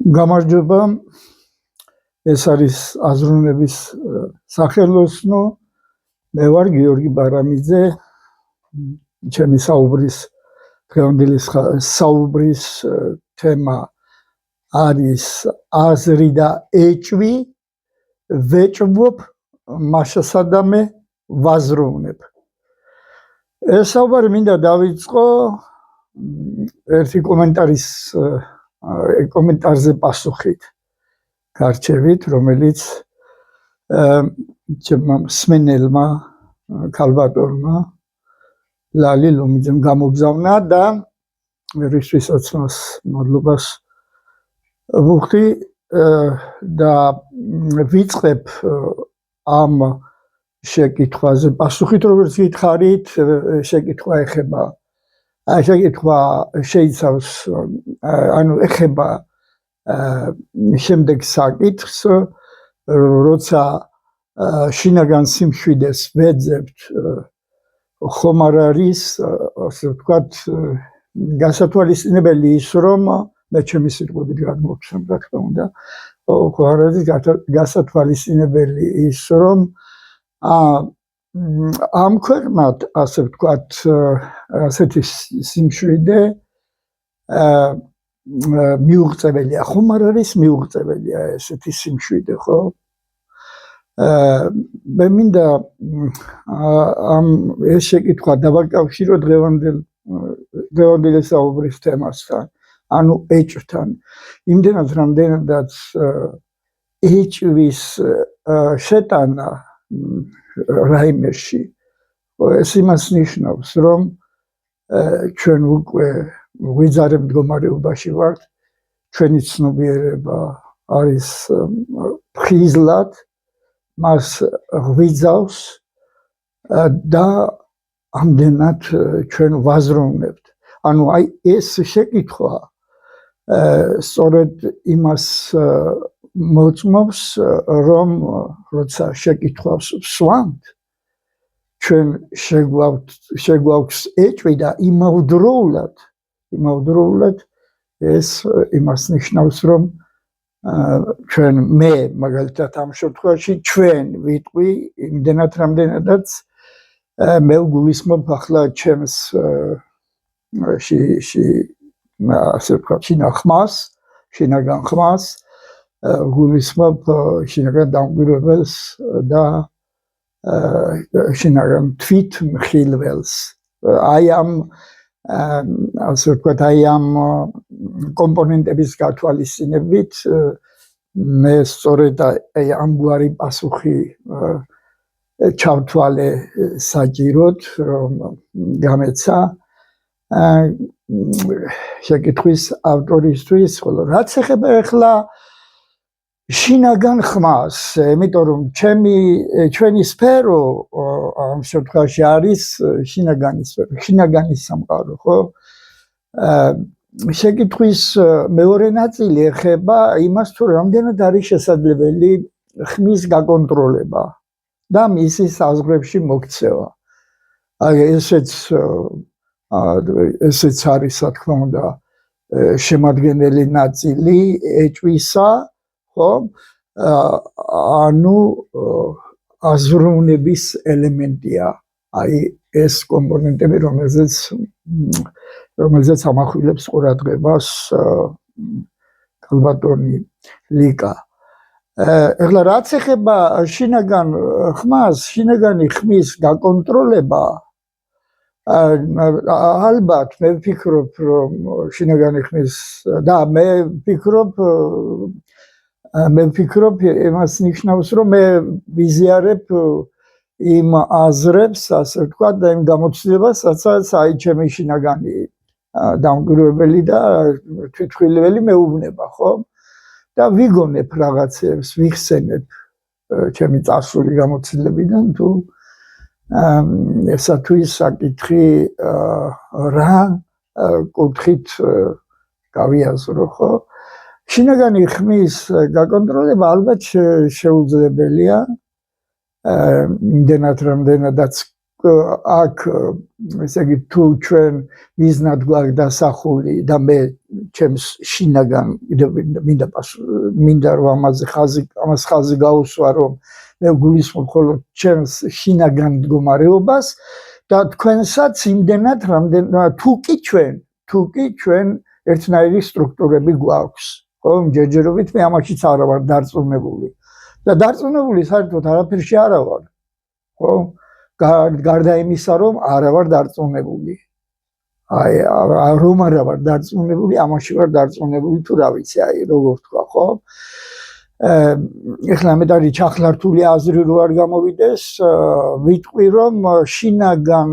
გამარჯობა. ეს არის აზროვნების სახელოსნო. მე ვარ გიორგი ბარამიძე. ჩემი დღევანდელი საუბრის თემა არის აზრი და ეჭვი, ვეჭვობ, მაშასა და მე ვაზროვნებ. ეს საუბარი მინდა დავიწყო ერთი კომენტარზე პასუხით. გარჩევით, რომელიც ჩემმა მსმენელმა ქალბატონმა ლალი ლომიძემ გამოგზავნა და რისთვისაც მას მადლობას ვუხდი და ვიწყებ ამ შეკითხვაზე პასუხით, როგორც გითხარით, შეკითხვა ეხება შეკითხვა შეიცავს ეხება შემდეგ საკითხს, როცა შინაგან სიმშვიდეს ვეძებთ, ხომ არ არის, ასე ვთქვათ, გასათვალისწინებელი ის, რომ მე ჩემი სიტყვებით გადმოვხსენ, რა თქმა უნდა, ხომ არ არის გასათვალისწინებელი ის, რომ ამ ქვეყნად, ასე ვთქვათ, ასეთი სიმშვიდე მიუღწეველია, ხომ არ არის მიუღწეველია ესეთი სიმშვიდე, ხო? მე მინდა ეს შეკითხვა დავაკავშირო დღევანდელი საუბრის თემასთან, ანუ ეჭვთან. იმდენად, რამდენადაც ეჭვის შეტანა რაიმეში, ეს იმას ნიშნავს, რომ ჩვენ უკვე ვიძარე მდგომარეობაში ვართ, ჩვენი ცნობიერება არის ფხიზლად, მას ღვიძავს და ამდენად ჩვენ ვაზროვნებთ. ანუ აი ეს შეკითხვა სწორედ იმას მოწმობს, რომ როცა შეკითხვას ვსვამთ, ჩვენ შეგვაქვს ეჭვი და იმავდროულად ეს იმას ნიშნავს, რომ ჩვენ მე მაგალითად ამ შემთხვევაში ჩვენ ვიტყვი იმდენად რამდენადაც მე ვგულისხმობ ახლა ჩემს ასე ვთქვათ შინაგან ხმას, ვგულისხმობ შინაგან დამკვირვებელს და შინაგან თვითმხილველს. აი ამ ასე ვთქვათ, აი ამ კომპონენტების გათვალისწინებით მე სწორედ აი ამგვარი პასუხი ჩავთვალე საჭიროდ, რომ გამეცა შეკითხვის ავტორისთვის, ხოლო რაც ეხება ახლა შინაგან ხმას, იმიტომ რომ ჩვენი სფერო ამ შემთხვევაში არის შინაგანი სამყარო, ხო? შეკითხვის მეორე ნაწილი ეხება იმას, თუ რამდენად არის შესაძლებელი ხმის გაკონტროლება და მისი საზღვრებში მოქცევა. აი ესეც არის, რა თქმა უნდა, შემადგენელი ნაწილი ეჭვისა, ხო? ანუ აზროვნების ელემენტია. აი ეს კომპონენტები, რომელზეც ამახვილებს ყურადღებას ქალბატონი ლიკა. ეხლა რაც ეხება შინაგან ხმას, შინაგანი ხმის გაკონტროლება, ალბათ მე ვფიქრობ, რომ შინაგანი ხმის და მე ვფიქრობ იმას ნიშნავს, რომ მე ვიზიარებ იმ აზრებს, ასე ვთქვათ, და იმ გამოცდილებას, სადაც აი ჩემი შინაგანი დამკვირვებელი და თვითმხილველი მეუბნება, ხო? და ვიგონებ რაღაცებს, ვიხსენებ ჩემი წარსული გამოცდილებიდან, თუ ესა თუ ის საკითხი რა კუთხით გავიაზრო, ხო? შინაგანი ხმის გაკონტროლება ალბათ შეუძლებელია, იმდენად რამდენადაც აქ ესე იგი თუ ჩვენ მიზნად გვაქვს დასახული და მე ჩემს შინაგან მინდა რომ ამას ხაზი გაუსვა რომ მე გულისხმობ მხოლოდ ჩემს შინაგან მდგომარეობას და თქვენსაც იმდენად რამდენად თუ კი ჩვენ ერთნაირი სტრუქტურები გვაქვს ხო ჯერჯერობით მე ამაშიც არა ვარ დარწმუნებული და დარწმუნებული საერთოდ არაფერში არა ვარ ხო გარდა იმისა რომ არა ვარ დარწმუნებული აი რომ არა ვარ დარწმუნებული ამაში ვარ დარწმუნებული თუ რა ვიცი აი როგორ თქვა ხო ეხლა მე და ჩახლართული აზრი რო არ გამოვიდეს ვიტყვი რომ შინაგან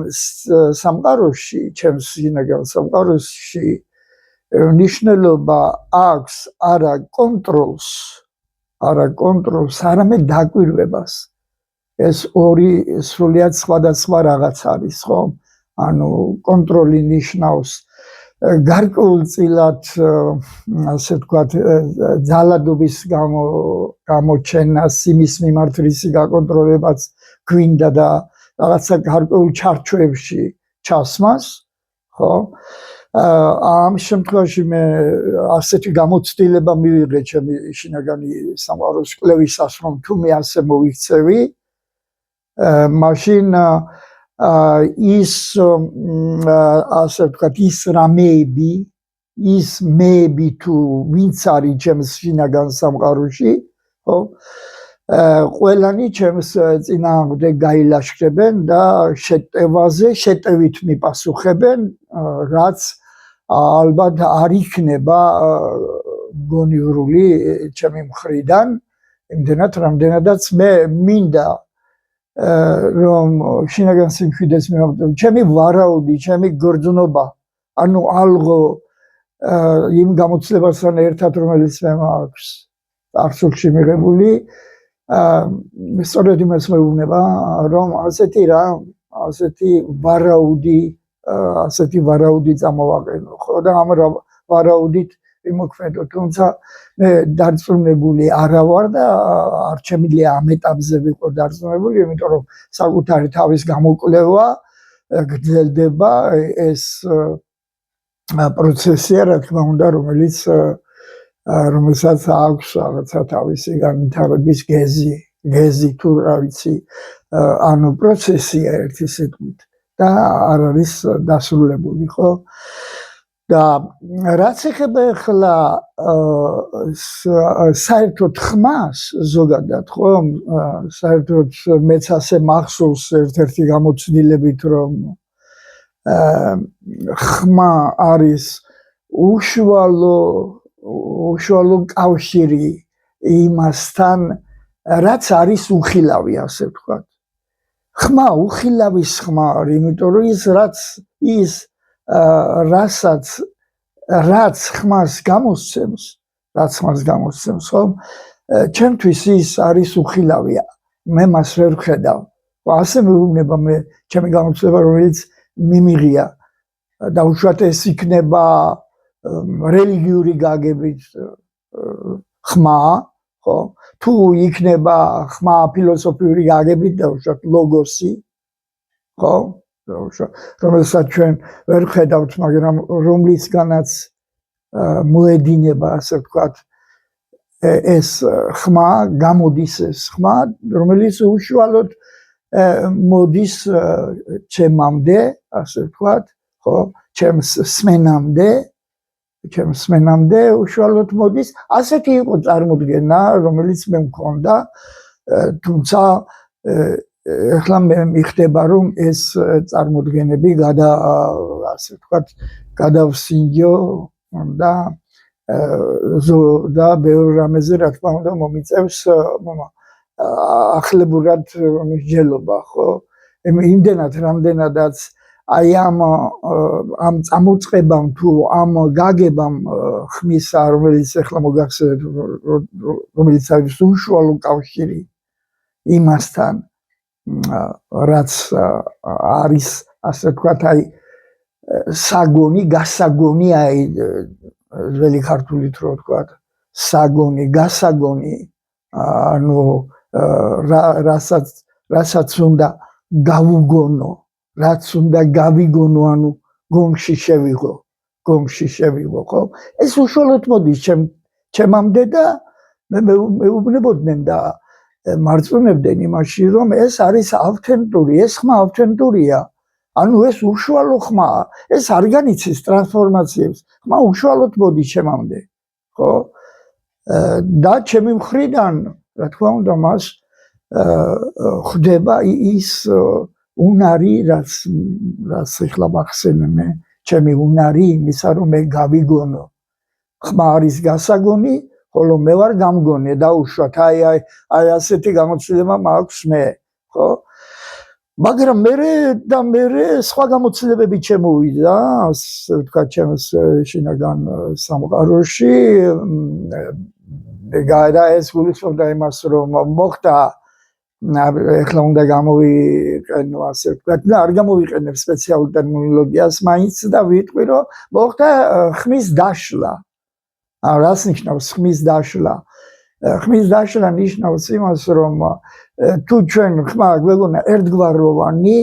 სამყაროში ჩემს შინაგან სამყაროში ნიშნულობა აქვს არა კონტროლს არამედ დაკვირვებას ეს ორი სრულიად სხვადასხვა რაღაც არის ხო ანუ კონტროლი ნიშნავს გარკვეულწილად ასე ვთქვათ ძალადობის გამოჩენას იმის მიმართ რისი გაკონტროლებაც გვინდა და რაღაცა გარკვეულ ჩარჩოებში ჩასმას ხო ამ შემთხვევაში მე ასეთი გამოცდილება მივიღე ჩემი შინაგანი სამყაროს კვლევისას რომ თუ მე ასე მოვიქცევი მაშინ ის ასე ვთქვათ ის რამეები ის მეები თუ ვინც არის ჩემს შინაგან სამყაროში ხო ყველანი ჩემს წინააღმდეგ გაილაშქრებენ და შეტევით მიპასუხებენ რაც ალბათ არ იქნება გონივრული ჩემი მხრიდან იმდენად რამდენადაც მე მინდა რომ შინაგან სიმშვიდეს მივაბრძოლო ჩემი ვარაუდი ჩემი გრძნობა ანუ ალღო იმ გამოცდილებასთან ერთად რომელიც მე მაქვს არცულში მიღებული სწორედ იმას მეუბნება რომ ასეთი ვარაუდი წამოვაყენო ხო და ამ ვარაუდით ვიმოქმედო თუმცა მე დარწმუნებული არა ვარ და არ შემიძლია ამ ეტაპზე ვიყო დარწმუნებული იმიტომ რომ საკუთარი თავის გამოკვლევა გრძელდება ეს პროცესია რა თქმა უნდა რომელსაც აქვს რაღაცა თავისი განვითარების გეზი თუ რა ვიცი ანუ პროცესია ერთი სიტყვით და არ არის დასრულებული ხო და რაც ეხება ახლა საერთოდ ხმას ზოგადად ხო საერთოდ მეც ასე მახსოვს ერთ-ერთი გამოცდილებით რომ ხმა არის უშუალო კავშირი იმასთან რაც არის უხილავი ასე ვთქვათ ხმა უხილავის ხმა არის იმიტომ რომ რაც ხმას გამოსცემს ხო ჩემთვის ის არის უხილავია მე მას ვერ ვხედავ ასე მეუბნება მე ჩემი გამოცდილება რომელიც მიმიღია და უშუალოდ ეს იქნება რელიგიური გაგებით ხმა ხო თუ იქნება ხმა ფილოსოფიური გაგებით და უშუალოდ ლოგოსი ხო რომელსაც ჩვენ ვერ ხედავთ მაგრამ რომლისგანაც მოედინება ასე ვთქვათ ეს ხმა გამოდის ეს ხმა რომელიც უშუალოდ მოდის ჩემამდე ასე ვთქვათ ხო ჩემს სმენამდე უშუალოდ მოდის ასეთი იყო წარმოდგენა რომელიც მე მქონდა თუმცა ეხლა მე მიხდება რომ ეს წარმოდგენები ასე ვთქვათ გადავსინჯო და ბევრ რამეზე რა თქმა უნდა მომიწევს ახლებურად მსჯელობა ხო იმდენად რამდენადაც აი ამ წამოწყებამ თუ ამ გაგებამ ხმისა რომელიც ეხლა მოგახსენეთ რომელიც არის უშუალო კავშირი იმასთან რაც არის ასე ვთქვათ აი გასაგონი აი ძველი ქართულით რო ვთქვათ გასაგონი ანუ რასაც უნდა გავუგონო რაც უნდა გავიგონო, ანუ გონგში შევიღო, ხო? ეს უშუალოდ მოდის ჩემამდე და მეუბნებოდნენ და მარწმუნებდნენ იმაში, რომ ეს არის ავთენტური, ეს ხმა ავთენტურია. ანუ ეს უშუალო ხმაა, ეს არ განიცდის ტრანსფორმაციებს, ხმა უშუალოდ მოდის ჩემამდე, ხო? და ჩემი მხრიდან, რა თქმა უნდა, მას ხდება ის უნარი, რაც ეხლა მახსენე მე, ჩემი უნარი იმისა, რომ მე გავიგონო. ხმა არის გასაგონი, ხოლო მე ვარ გამგონი, დაუშვათ, აი ასეთი გამოცდილება მაქვს მე, ხო? მაგრამ მე სხვა გამოცდილებები შემოვიდა, ასე ვთქვათ, ჩემს შინაგან სამყაროში და ეს გულისხმობდა იმას, რომ მოხდა ეხლა უნდა გამოვიყენო, ასე ვთქვათ, და არ გამოვიყენებ სპეციალურ ტერმინოლოგიას, მაინც და ვიტყვი, რომ მოხდა ხმის დაშლა. რას ნიშნავს ხმის დაშლა? ხმის დაშლა ნიშნავს იმას, რომ თუ ჩვენ ხმა გვეგონა ერთგვაროვანი,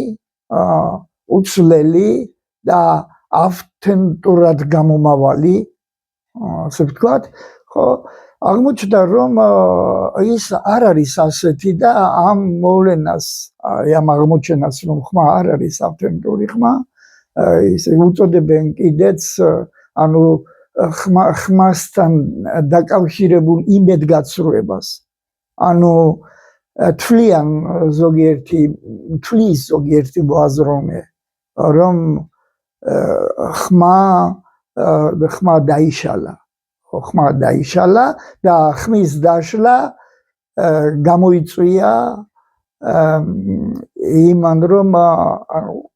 უცვლელი და ავთენტურად გამომავალი, ასე ვთქვათ, ხო, აღმოჩნდა, რომ ის არ არის ასეთი და ამ მოვლენას, ამ აღმოჩენას, რომ ხმა არ არის ავთენტური ხმა, ისე უწოდებენ კიდეც, ანუ ხმასთან დაკავშირებულ იმედგაცრუებას. ანუ თვლის ზოგიერთი მოაზროვნე, რომ ხმა დაიშალა და ხმის დაშლა გამოიწვია იმან, რომ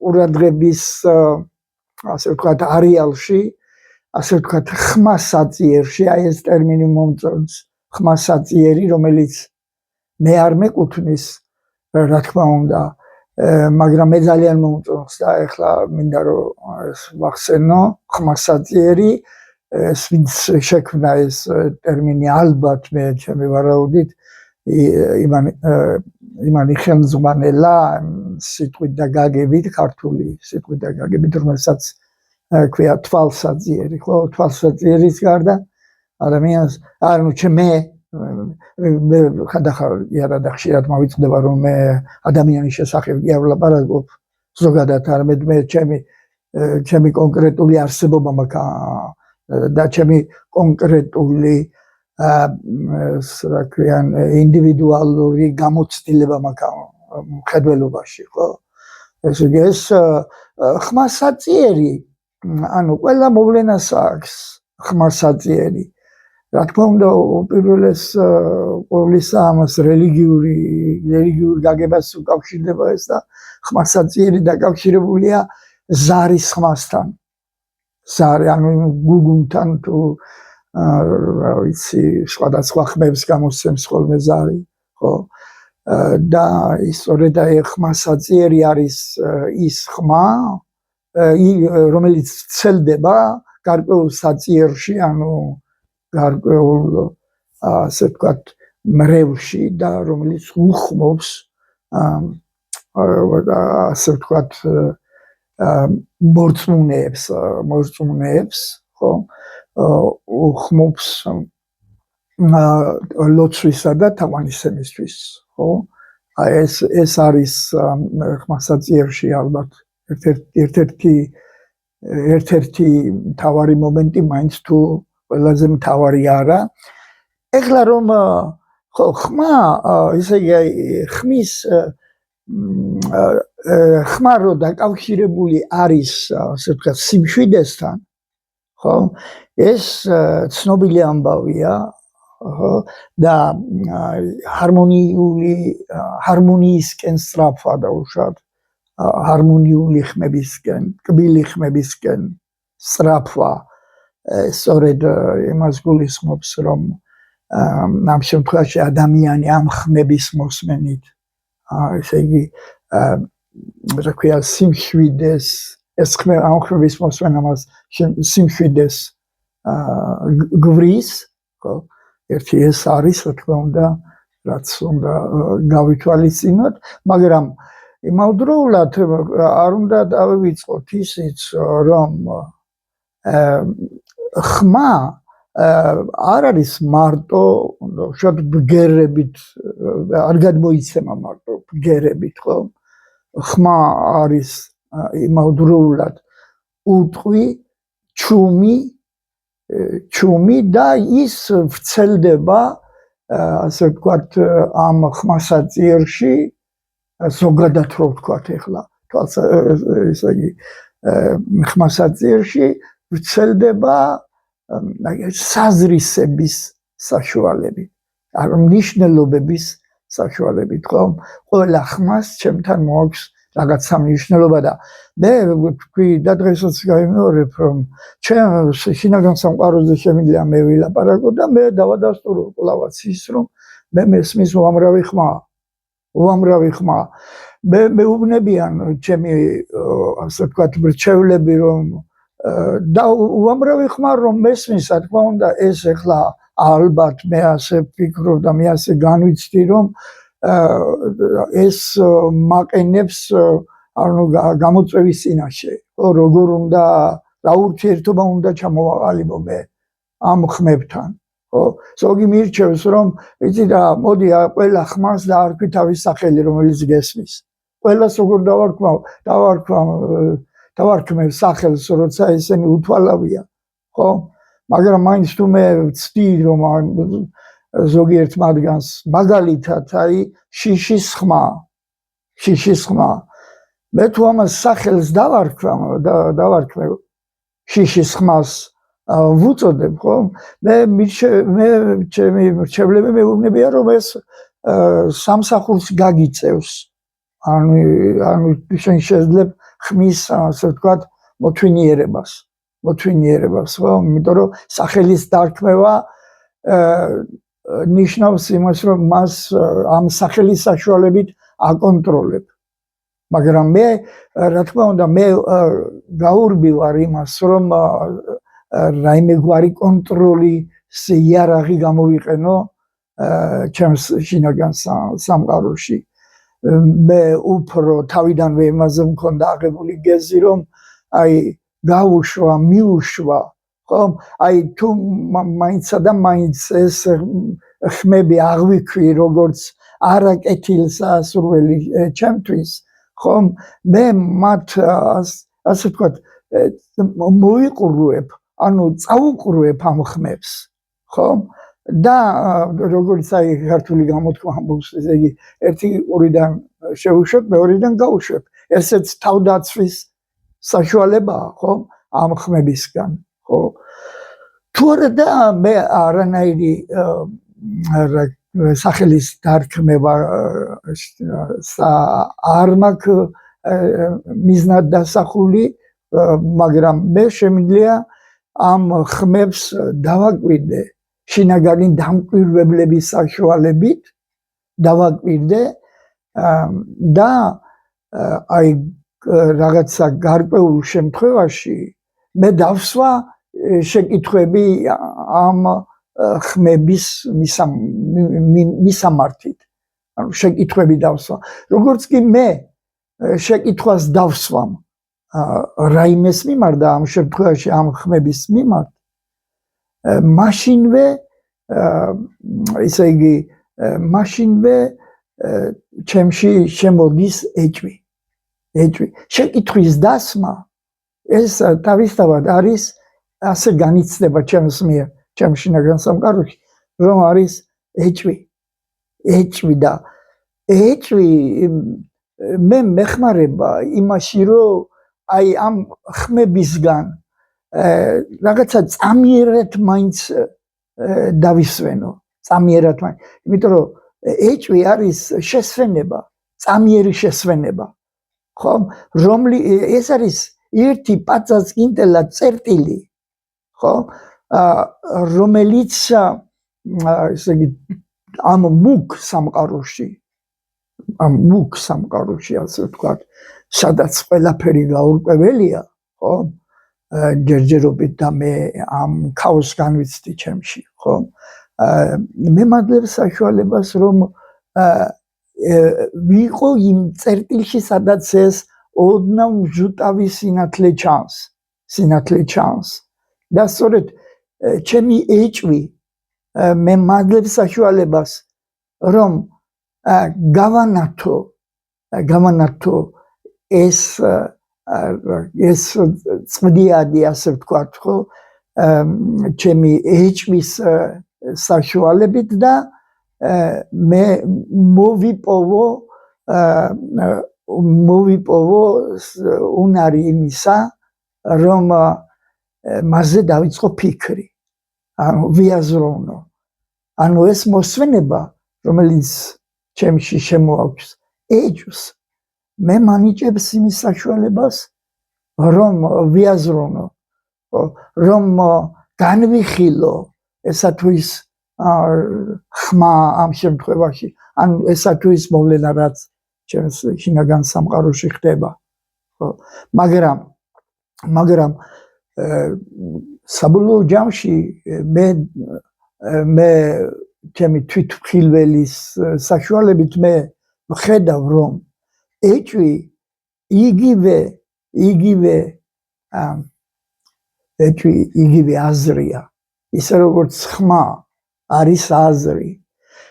ყურადღების, ასე ვთქვათ, არეალში, ასე ვთქვათ, ხმასაწიერში, აი ეს ტერმინი მომწონს, ხმასაწიერი, რომელიც მე არ მეკუთვნის, რა თქმა უნდა, მაგრამ მე ძალიან მომწონს და ეხლა მინდა რომ ეს ვახსენო, ხმასაწიერი, ეს ვინც შექმნა ეს ტერმინი, ალბათ მე ჩემი ვარაუდით იმანი ხელმძღვანელა სიტყვით და გაგებით, ქართული სიტყვით და გაგებით, რომელსაც ქვია თვალსაძიერი, ხო? თვალსაძიერის გარდა ადამიანს, ანუ მე ხანდახან იარადა ხშირად მოვიწდება, რომ მე ადამიანის შესახებ კი არ ვლაპარაკობ ზოგადად, არამედ მე ჩემი კონკრეტული არსებობა მაქვს და ჩემი კონკრეტული რა ქვიან ინდივიდუალური გამოცდილება მაქვს მხედველობაში, ხო? ესე იგი ეს ხმასაწიერი, ანუ ყველა მოვლენას აქვს ხმასაწიერი. რა თქმა უნდა, უპირველეს ყოვლისა ამას რელიგიურ გაგებას უკავშირდება ეს და ხმასაწიერი დაკავშირებულია ზარის ხმასთან. ზარი, ანუ გუგუნთან თუ რა ვიცი, სხვადასხვა ხმებს გამოსცემს ხოლმე ზარი, ხო? და სწორედ აი ხმასაწიერი არის ის ხმა, რომელიც ცელდება გარკვეულ საწიერში, ანუ გარკვეულ, ასე ვთქვათ, მრევლში და რომელიც უხმობს, ასე ვთქვათ, მორწმუნეებს, ხო? უხმობს ლოცვისა და თაყვანისცემისთვის, ხო? აი ეს არის ხმასაწიერში ალბათ ერთ-ერთი მთავარი მომენტი, მაინც თუ ყველაზე მთავარი არა. ეხლა რომ ხმა, ისე იგი ხმის ხმა რო დაკავშირებული არის, ასე ვთქვათ, სიმშვიდესთან, ხო? ეს ცნობილი ამბავია, ხო? და ჰარმონიისკენ სწრაფვა დაუშვათ, ჰარმონიული ხმებისკენ, კბილი ხმებისკენ სწრაფვა, სწორედ იმას გულისხმობს, რომ ამ შემთხვევაში ადამიანი ამ ხმების მოსმენით, ესე იგი, რა ქვია, სიმშვიდეს, ეს ამ ხმების მოსმენა მას სიმშვიდეს გვრის, ხო? ერთი ეს არის, რა თქმა უნდა, რაც უნდა გავითვალისწინოთ, მაგრამ იმავდროულად არ უნდა დავივიწყოთ ისიც რომ ხმა არ არის მარტო შოთ ბგერებით არ გადმოიცემა მარტო ბგერებით ხო ხმა არის იმავდროულად უტყვი ჩუმი და ის ვრცელდება ასე ვთქვათ ამ ხმასაწიერში ზოგადად რო ვთქვათ ეხლა ესე იგი ხმასაწიერში ვრცელდება საზრისების საშუალებით არ მნიშვნელობების საშუალებით ხო ყველა ხმას ჩემთან მოაქვს რაღაცა მნიშვნელობა და მე ვთქვი და დღესაც გამიმეორებ რომ ჩემ შინაგან სამყაროზე შემიძლია მე ვილაპარაკო და მე დავადასტურო კლავაც ის რომ მე მესმის უამრავი ხმა მე მეუბნებიან ჩემი ასე ვთქვათ მრჩევლები რომ და უამრავი ხმა რომ მესმის რა თქმა უნდა ეს ეხლა ალბათ მე ასე ვფიქრობ და მე ასე განვიცდი რომ ეს მაყენებს ანუ გამოწვევის წინაშე როგორ უნდა რა ურთიერთობა უნდა ჩამოვაყალიბო მე ამ ხმებთან ხო ზოგი მირჩევს რომ იცი და მოდი ყველა ხმას და არქვი თავის სახელი რომელიც გესმის ყველას როგორ დავარქმევ სახელს როცა ესენი უთვალავია ხო მაგრამ მაინც თუ მე ვცდი რომ ზოგიერთ მათგანს მაგალითად აი შიშის ხმა მე თუ ამას სახელს დავარქმევ შიშის ხმას ვუწოდებ ხო მე ჩემი მრჩევლები მეუბნებიან რომ ეს სამსახურს გაგიწევს ანუ შენ შეძლებ ხმის ასე ვთქვათ მოთვინიერებას ხო იმიტომ რომ სახელის დარქმევა ნიშნავს იმას რომ მას ამ სახელის საშუალებით აკონტროლებ მაგრამ მე რა თქმა უნდა მე გაურბი ვარ იმას რომ რაიმე გვარი კონტროლის იარაღი გამოვიყენო ჩემს შინაგან სამყაროში მე უფრო თავიდანვე იმაზე მქონდა აღებული გეზი რომ აი გავუშვა მიუშვა ხომ აი თუ მაინცსა და მაინც ეს ხმები აღვიქვი როგორც არაკეთილ სასურველი ჩემთვის ხომ მე მათ ასე ვთქვათ მოიყურებ ანუ წაუყურებ ამ ხმებს ხომ და როგორც აი ქართული გამოთქმა ამბობს ესე იგი ერთი ორიდან შევუშვებ მეორიდან გავუშვებ ესეც თავდაცვის საშუალებაა ხო ამ ხმებისგან ხო თუ არა და მე არანაირი სახელის დარქმევა არ მაქვს მიზნად დასახული მაგრამ მე შემიძლია ამ ხმებს დავაკვირდე შინაგანი დამკვირვებლების საშუალებით დავაკვირდე და აი რაღაცა გარკვეულ შემთხვევაში მე დავსვა შეკითხვები ამ ხმების მისამართით ანუ შეკითხვები დავსვა როგორც კი მე შეკითხვას დავსვამ რაიმეს მიმართ და ამ შემთხვევაში ამ ხმების მიმართ მაშინვე ისე იგი მაშინვე ჩემში შემოდის ეჭვი შეკითხვის დასმა ეს თავისთავად არის ასე განიცდება ჩემს მიერ ჩემ შინაგან სამყაროში რომ არის ეჭვი და ეჭვი მე მეხმარება იმაში რომ აი ამ ხმებისგან რაღაცა წამიერად მაინც დავისვენო იმიტომ რომ ეჭვი არის შესვენება წამიერი შესვენება ხო ეს არის ერთი პაწაწკინტელა წერტილი ხო რომელიც ესე იგი ამ მუქ სამყაროში ასე ვთქვათ სადაც ყველაფერი გაურკვეველია ხო ჯერჯერობით და მე ამ ქაოსს განვიცდი ჩემში ხო მე მადლებს საშუალებას რომ ვიყო იმ წერტილში, სადაც ეს ოდნავ მჟუტავი სინათლე ჩანს. და სწორედ ჩემი ეჭვი მე მადლებს საშუალებას რომ გავანათო ეს წმდიადი, ასე ვთქვათ, ხო, ჩემი ეჭვის საშუალებით და მე მოვიპოვო უნარი იმისა, რომ მასზე დავიწყო ფიქრი, ანუ ვიაზროვნო. ანუ ეს მოსვენება, რომელიც ჩემში შემოაქვს ეჭვს, მე მანიჭებს იმის საშუალებას, რომ ვიაზროვნო, რომ განვიხილო ესა თუ ის ხმა ამ შემთხვევაში, ან ესა თუ ის მოვლენა, რაც ჩემს შინაგან სამყაროში ხდება. მაგრამ საბოლოო ჯამში მე ჩემი თვითმხილველის საშუალებით მე ვხედავ, რომ ეჭვი იგივე აზრია, ისე როგორც ხმა არის აზრი.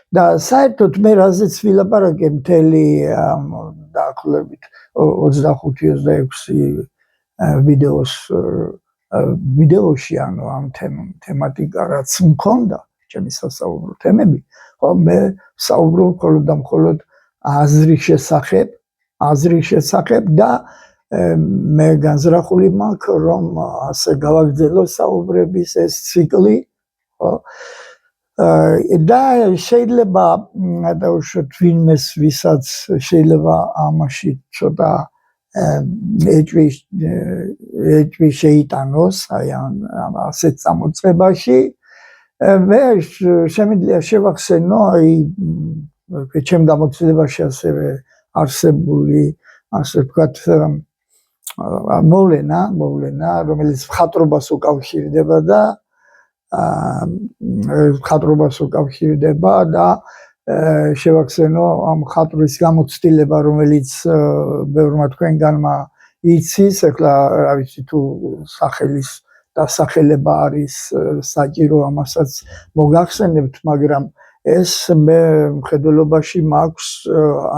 და საერთოდ მე რაზეც ვილაპარაკე მთელი დაახლოებით 25-26 ვიდეოში, ანუ ამ თემატიკა რაც მქონდა, ჩემი სასაუბრო თემები, ხო, მე საუბრობ მხოლოდ აზრის შესახებ და მე განზრახული მაქვს, რომ ასე გავაგრძელო საუბრების ეს ციკლი, ხო. და შეიძლება დავუშვათ ვინმეს, ვისაც შეიძლება ამაში ცოტა ეჭვი შეიტანოს, აი ამ ასეთ წამოწყებაში, მე შემიძლია შევახსენო აი ჩემ გამოცდილებაში ასევე არსებული, ასე ვთქვათ, მოვლენა, რომელიც მხატვრობას უკავშირდება და შევახსენო ამ მხატვრის გამოცდილება, რომელიც ბევრმა თქვენგანმა იცის, ეხლა რა ვიცი თუ სახელის დასახელება არის საჭირო, ამასაც მოგახსენებთ, მაგრამ ეს მე მხედველობაში მაქვს,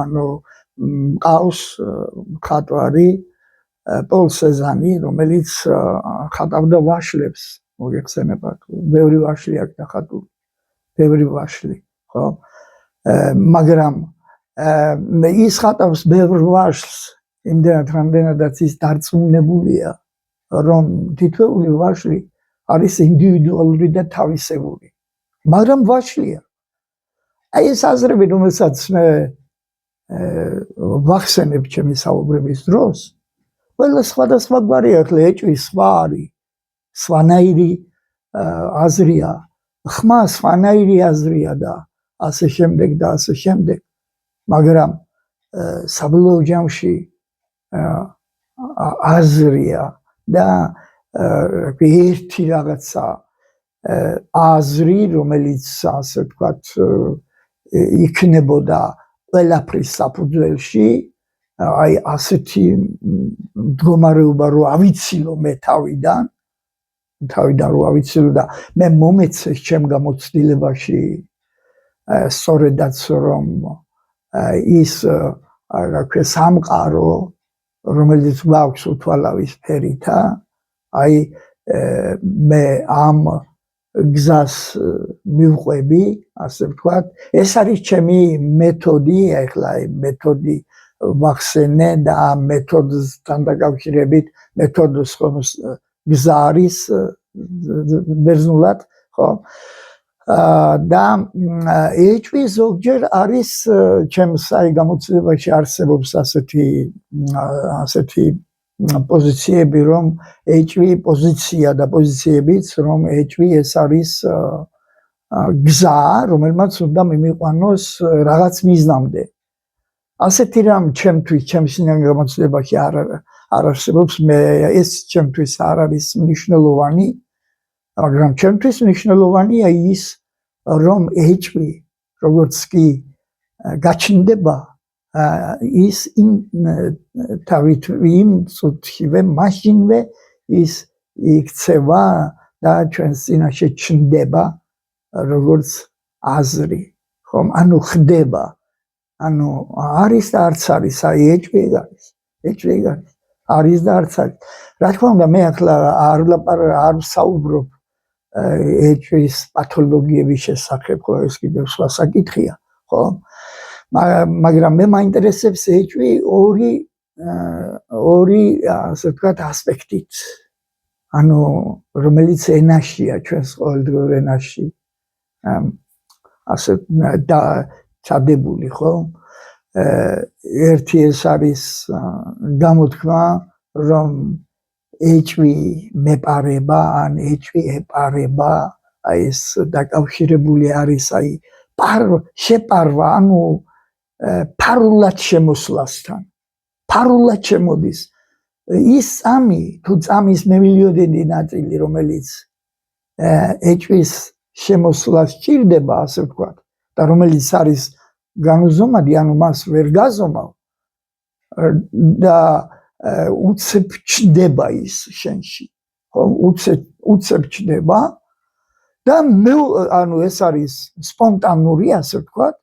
ანუ მყავს მხატვარი პოლ სეზანი, რომელიც ხატავდა ვაშლებს, მოგეხსენებათ, ბევრი ვაშლი აქვს დახატული, ბევრი ვაშლი, ხო? მაგრამ ის ხატავს ბევრ ვაშლს, იმდენად, რამდენადაც ის დარწმუნებულია, რომ თითოეული ვაშლი არის ინდივიდუალური და თავისებური, მაგრამ ვაშლია. აი ეს აზრები, რომელსაც მე ვახსენებ ჩემი საუბრების დროს, ყველა სხვადასხვაგვარია, ახლა ეჭვი სხვა არის, სხვანაირი აზრია, ხმა სხვანაირი აზრია და ასე შემდეგ და ასე შემდეგ, მაგრამ საბოლოო ჯამში აზრია და ერთი რაღაცა აზრი, რომელიც ასე ვთქვათ იქნებოდა ყველაფრის საფუძველში, აი ასეთი მდგომარეობა რო ავიცილო მე თავიდან რო ავიცილო და მე მომეცეს ჩემ გამოცდილებაში სწორედაც რომ ის რა ქვია სამყარო, რომელიც გვაქვს უთვალავის ფერითა, აი მე ამ გზას მივყვები, ასე ვთქვათ, ეს არის ჩემი მეთოდი, ეხლა მეთოდი ვახსენე და ამ მეთოდთან დაკავშირებით მეთოდის გზა არის ბერძნულად, ხო? და ეჭვი ზოგჯერ არის ჩემს აი გამოცდილებაში არსებობს ასეთი პოზიციები, რომ ეჭვი პოზიცია და პოზიციებიც, რომ ეჭვი ეს არის გზა, რომელმაც უნდა მიმიყვანოს რაღაც მიზნამდე. ასეთი რამ ჩემთვის, ჩემს გამოცდილებაში არ არსებობს, მე ეს ჩემთვის არ არის მნიშვნელოვანი, მაგრამ ჩემთვის მნიშვნელოვანია ის, რომ ეჭვი, როგორც კი გაჩნდება ის თავით იმ წუთივე მაშინვე ის იქცევა და ჩვენს წინაშე ჩნდება როგორც აზრი ხომ ანუ ხდება ანუ არის და არც არის აი ეჭვი არის და არც არის რა თქმა უნდა მე ახლა არ ვსაუბრობ ეჭვის პათოლოგიების შესახებ ხო ეს კიდევ სხვა საკითხია ხო მაგრამ მე მაინტერესებს ეჭვი ორი ასე ვთქვათ ასპექტით ანუ რომელიც ენაშია ჩვენს ყოველდღიურ ენაში ასე ჩადებული ხო ერთი ეს არის გამოთქმა რომ ეჭვი მეპარება ან ეჭვი ეპარება აი ეს დაკავშირებული არის აი შეპარვა ანუ ფარულად შემოსვლასთან ფარულად შემოდის ის წამი თუ წამის მემილიოდენდი ნაწილი რომელიც ეჭვის შემოსვლას სჭირდება ასე ვთქვათ და რომელიც არის განუზომადი ანუ მას ვერ გაზომავ და უცებ ჩდება ის შენში ხო უცებ ჩდება და ანუ ეს არის სპონტანური ასე ვთქვათ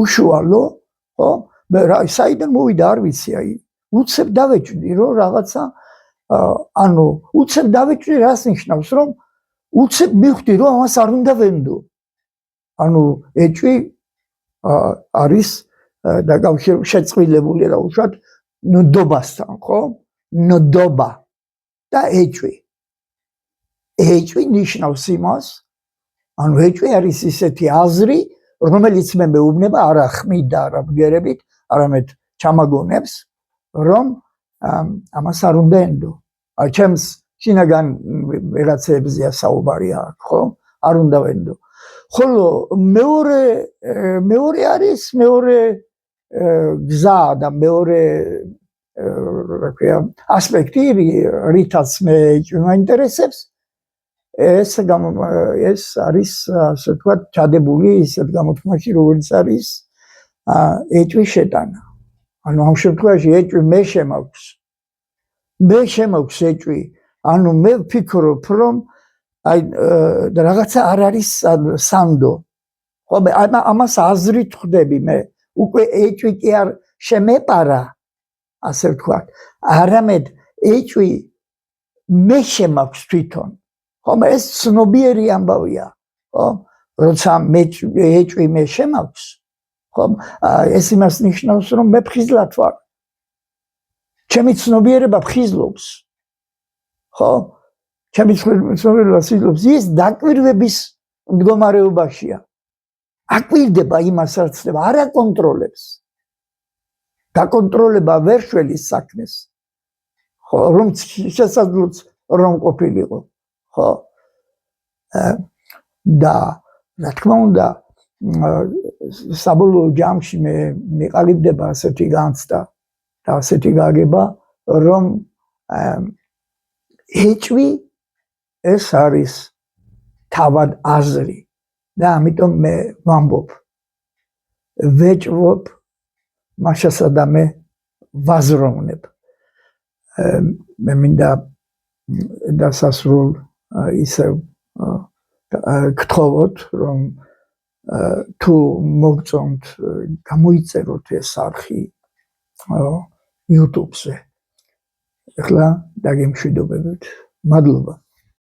უშუალო ხო საიდან მოვიდა არ ვიცი აი უცებ დავეჭვდი რომ რაღაცა ანუ უცებ დავეჭვდი რას ნიშნავს რომ უცებ მივხვდი რომ ამას არ უნდა ვენდო ანუ ეჭვი არის შეწყვილებული და უშუალოდ ნდობასთან ხო ნდობა და ეჭვი ნიშნავს იმას ანუ ეჭვი არის ისეთი აზრი რომელიც მე მეუბნება არა ხმით და არა ბგერებით არამედ ჩამაგონებს რომ ამას არ უნდა ენდო აი ჩემს შინაგან ვიღაცებზეა საუბარი აქ ხო არ უნდა ვენდო ხოლო მეორე არის მეორე გზა და მეორე რა ქვია ასპექტი რითაც მე მაინტერესებს ეს არის ასე ვთქვათ ჩადებული ისეთ გამოთქმაში როგორც არის ეჭვის შეტანა ანუ ამ შემთხვევაში ეჭვი მე შემოქვს ეჭვი ანუ მე ვფიქრობ რომ აი რაღაცა არ არის სანდო ხო მე ამას აზრით ხვდები მე უკვე ეჭვი კი არ შემეპარა ასე ვთქვათ არამედ ეჭვი მე შემოქვს თვითონ ხო ეს ცნობიერი ამბავია ხო როცა ეჭვი მე შემოქვს ხო ეს იმას ნიშნავს რომ მე ფხიზლად ვარ ჩემი ცნობიერება ფხიზლობს ხო ჩემი ცნობიერება ფხიზლობს ის დაკვირვების მდგომარეობაშია აკვირდება იმას რაც ხდება არ აკონტროლებს დაკონტროლება ვერ შველის საქმეს ხო რომ შესაძლოა რომ ყოფილიყო ხო და რა თქმა უნდა საბოლოო ჯამში მე მიყალიბდება ასეთი განცდა და ასეთი გაგება რომ ეჭვი ეს არის თავად აზრი და ამიტომ მე ვამბობ ვეჭვობ მაშასა და მე ვაზროვნებ მე მინდა დასასრულ ისევ გთხოვოთ რომ თუ მოგწონთ გამოიწეროთ ეს არხი YouTube-ზე ახლა დაგემშვიდობებით მადლობა